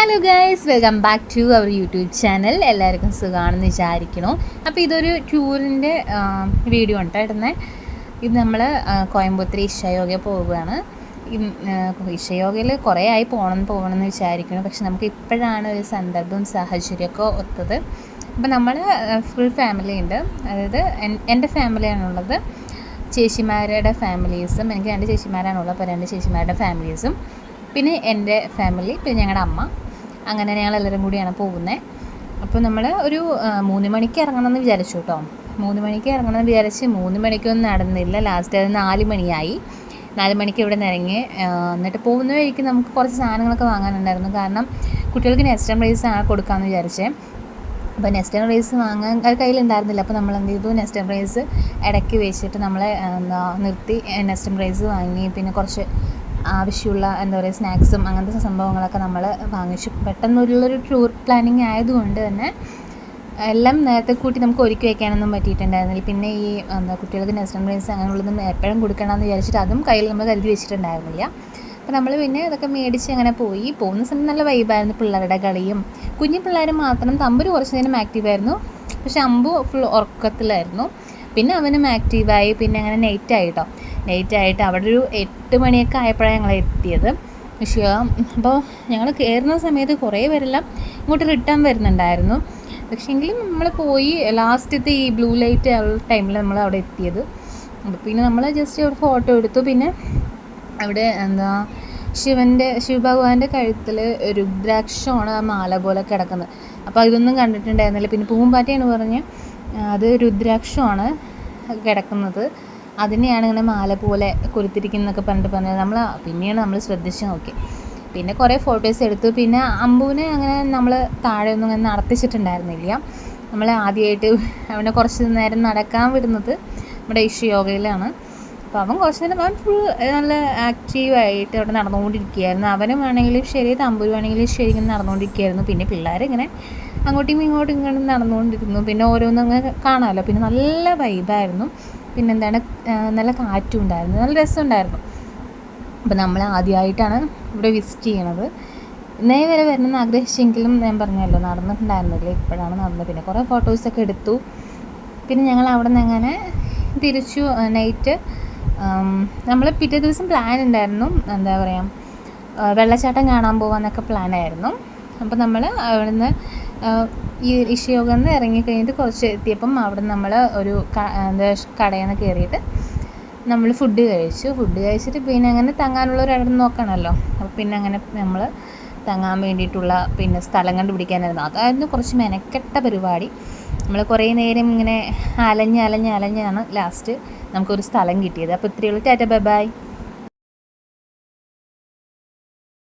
Hello guys, welcome back to our YouTube channel. എല്ലാവർക്കും സുഖമാണെന്ന് വിചാരിക്കണു. അപ്പോൾ ഇതൊരു ടൂറിൻ്റെ വീഡിയോ ഉണ്ട് ഇടുന്നത്. ഇത് നമ്മൾ കോയമ്പത്തൂർ ഇഷയോഗ പോവുകയാണ്. ഇഷയോഗയിൽ കുറേ ആയി പോകണമെന്ന് വിചാരിക്കണം. പക്ഷെ നമുക്ക് ഇപ്പോഴാണ് ഒരു സന്ദർഭവും സാഹചര്യമൊക്കെ ഒത്തത്. അപ്പോൾ നമ്മൾ ഫുൾ ഫാമിലി ഉണ്ട്. അതായത് എൻ്റെ ഫാമിലിയാണുള്ളത്, ചേച്ചിമാരുടെ ഫാമിലീസും. എനിക്ക് 2 ചേച്ചിമാരാണുള്ളത്. അപ്പോൾ 2 ചേച്ചിമാരുടെ ഫാമിലീസും, പിന്നെ എൻ്റെ ഫാമിലി, പിന്നെ ഞങ്ങളുടെ അമ്മ. അങ്ങനെ ഞങ്ങളെല്ലാവരും കൂടിയാണ് പോകുന്നത്. അപ്പോൾ നമ്മൾ ഒരു 3 മണിക്ക് ഇറങ്ങണമെന്ന് വിചാരിച്ചു കേട്ടോ. 3 മണിക്ക് ഇറങ്ങണമെന്ന് വിചാരിച്ച് 3 മണിക്കൊന്നും നടന്നില്ല. ലാസ്റ്റ് അത് 4 മണിയായി. 4 മണിക്ക് ഇവിടെ നിന്ന് ഇറങ്ങി. എന്നിട്ട് പോകുന്ന വഴിക്ക് നമുക്ക് കുറച്ച് സാധനങ്ങളൊക്കെ വാങ്ങാനുണ്ടായിരുന്നു. കാരണം കുട്ടികൾക്ക് നെസ്റ്റം റൈസാണ് കൊടുക്കാമെന്ന് വിചാരിച്ചേ. അപ്പോൾ നെസ്റ്റം റൈസ് വാങ്ങാൻ അത് കയ്യിലുണ്ടായിരുന്നില്ല. അപ്പോൾ നമ്മൾ എന്ത് ചെയ്തു, നെസ്റ്റം റൈസ് ഇടയ്ക്ക് വെച്ചിട്ട് നമ്മൾ നിർത്തി നെസ്റ്റം റൈസ് വാങ്ങി. പിന്നെ കുറച്ച് ആവശ്യമുള്ള സ്നാക്സും അങ്ങനത്തെ സംഭവങ്ങളൊക്കെ നമ്മൾ വാങ്ങിച്ചു. പെട്ടെന്നുള്ളൊരു ടൂർ പ്ലാനിങ് ആയതുകൊണ്ട് തന്നെ എല്ലാം നേരത്തെ കൂട്ടി നമുക്ക് ഒരുക്കി വയ്ക്കാനൊന്നും പറ്റിയിട്ടുണ്ടായിരുന്നില്ല. പിന്നെ ഈ കുട്ടികൾക്ക് നെസ്റ്റം റൈസ് അങ്ങനെയുള്ളതും എപ്പോഴും കൊടുക്കണമെന്ന് വിചാരിച്ചിട്ട് അതും കയ്യിൽ നമ്മൾ കരുതി വെച്ചിട്ടുണ്ടായിരുന്നില്ല. അപ്പോൾ നമ്മൾ പിന്നെ ഇതൊക്കെ മേടിച്ച് അങ്ങനെ പോയി. പോകുന്ന സമയം നല്ല വൈബായിരുന്നു. പിള്ളേരുടെ കളിയും, കുഞ്ഞു പിള്ളേർ മാത്രം. തമ്പുര് കുറച്ച് നേരം ആക്റ്റീവായിരുന്നു, പക്ഷെ അമ്പു ഫുൾ ഉറക്കത്തിലായിരുന്നു. പിന്നെ അവനും ആക്റ്റീവായി. പിന്നെ അങ്ങനെ നൈറ്റായിട്ട് അവിടെ ഒരു 8 മണിയൊക്കെ ആയപ്പോഴാണ് ഞങ്ങൾ എത്തിയത്. പക്ഷേ അപ്പോൾ ഞങ്ങൾ കയറുന്ന സമയത്ത് കുറേ പേരെല്ലാം ഇങ്ങോട്ട് റിട്ടേൺ വരുന്നുണ്ടായിരുന്നു. പക്ഷേ എങ്കിലും നമ്മൾ പോയി ലാസ്റ്റത്തെ ഈ ബ്ലൂ ലൈറ്റ് ടൈമിൽ നമ്മൾ അവിടെ എത്തിയത്. പിന്നെ നമ്മൾ ജസ്റ്റ് ഒരു ഫോട്ടോ എടുത്തു. പിന്നെ അവിടെ ശിവഭഗവാന്റെ കഴുത്തിൽ രുദ്രാക്ഷമാണ് ആ മാല പോലെ കിടക്കുന്നത്. അപ്പോൾ ഇതൊന്നും കണ്ടിട്ടുണ്ടായിരുന്നില്ല. പിന്നെ പൂമ്പാറ്റയാണ് പറഞ്ഞ് അത് രുദ്രാക്ഷമാണ് കിടക്കുന്നത്, അതിനെയാണ് ഇങ്ങനെ മാല പോലെ കൊരുത്തിരിക്കുന്നതൊക്കെ പറഞ്ഞത്. പിന്നെയാണ് നമ്മൾ ശ്രദ്ധിച്ച് നോക്കി. പിന്നെ കുറേ ഫോട്ടോസ് എടുത്തു. പിന്നെ അമ്പുവിനെ അങ്ങനെ നമ്മൾ താഴെ ഒന്നും അങ്ങനെ നടത്തിച്ചിട്ടുണ്ടായിരുന്നില്ല. നമ്മൾ ആദ്യമായിട്ട് അവനെ കുറച്ച് നേരം നടക്കാൻ വിടുന്നത് നമ്മുടെ ഇഷയോഗയിലാണ്. അപ്പോൾ അവൻ കുറച്ച് നേരം അവൻ ഫുൾ നല്ല ആക്റ്റീവായിട്ട് അവിടെ നടന്നുകൊണ്ടിരിക്കുകയായിരുന്നു. അവനും ആണെങ്കിലും ശരി, തമ്പുരും ആണെങ്കിലും ശരി, ഇങ്ങനെ നടന്നുകൊണ്ടിരിക്കുകയായിരുന്നു. പിന്നെ പിള്ളേരിങ്ങനെ അങ്ങോട്ടും ഇങ്ങോട്ടും ഇങ്ങനെ നടന്നുകൊണ്ടിരുന്നു. പിന്നെ ഓരോന്നും അങ്ങനെ കാണാമല്ലോ. പിന്നെ നല്ല വൈബായിരുന്നു. പിന്നെ നല്ല കാറ്റും ഉണ്ടായിരുന്നു, നല്ല രസമുണ്ടായിരുന്നു. അപ്പോൾ നമ്മൾ ആദ്യമായിട്ടാണ് ഇവിടെ വിസിറ്റ് ചെയ്യണത്. ഇന്നേ വരെ വരണമെന്ന് ആഗ്രഹിച്ചെങ്കിലും ഞാൻ പറഞ്ഞല്ലോ, നടന്നിട്ടുണ്ടായിരുന്നില്ല. ഇപ്പോഴാണ് നടന്നത്. പിന്നെ കുറേ ഫോട്ടോസൊക്കെ എടുത്തു. പിന്നെ ഞങ്ങൾ അവിടെ നിന്ന് അങ്ങനെ തിരിച്ചു. നൈറ്റ് നമ്മൾ പിറ്റേ ദിവസം പ്ലാൻ ഉണ്ടായിരുന്നു, വെള്ളച്ചാട്ടം കാണാൻ പോകാമെന്നൊക്കെ പ്ലാനായിരുന്നു. അപ്പോൾ നമ്മൾ അവിടെ നിന്ന് ഈ ഇഷയോഗയിൽ നിന്ന് ഇറങ്ങിക്കഴിഞ്ഞിട്ട് കുറച്ച് എത്തിയപ്പം അവിടെ നമ്മൾ ഒരു കടയിൽ നിന്ന് കയറിയിട്ട് നമ്മൾ ഫുഡ് കഴിച്ചിട്ട് പിന്നെ അങ്ങനെ തങ്ങാനുള്ള ഒരു ഇടം നോക്കണമല്ലോ. അപ്പോൾ പിന്നെ അങ്ങനെ നമ്മൾ തങ്ങാൻ വേണ്ടിയിട്ടുള്ള പിന്നെ സ്ഥലം കണ്ടുപിടിക്കാനായിരുന്നു. അതായിരുന്നു കുറച്ച് മെനക്കെട്ട പരിപാടി. നമ്മൾ കുറേ നേരം ഇങ്ങനെ അലഞ്ഞാണ് ലാസ്റ്റ് നമുക്കൊരു സ്ഥലം കിട്ടിയത്. അപ്പോൾ ഇത്രയേ ഉള്ളൂ. Tata, bye bye.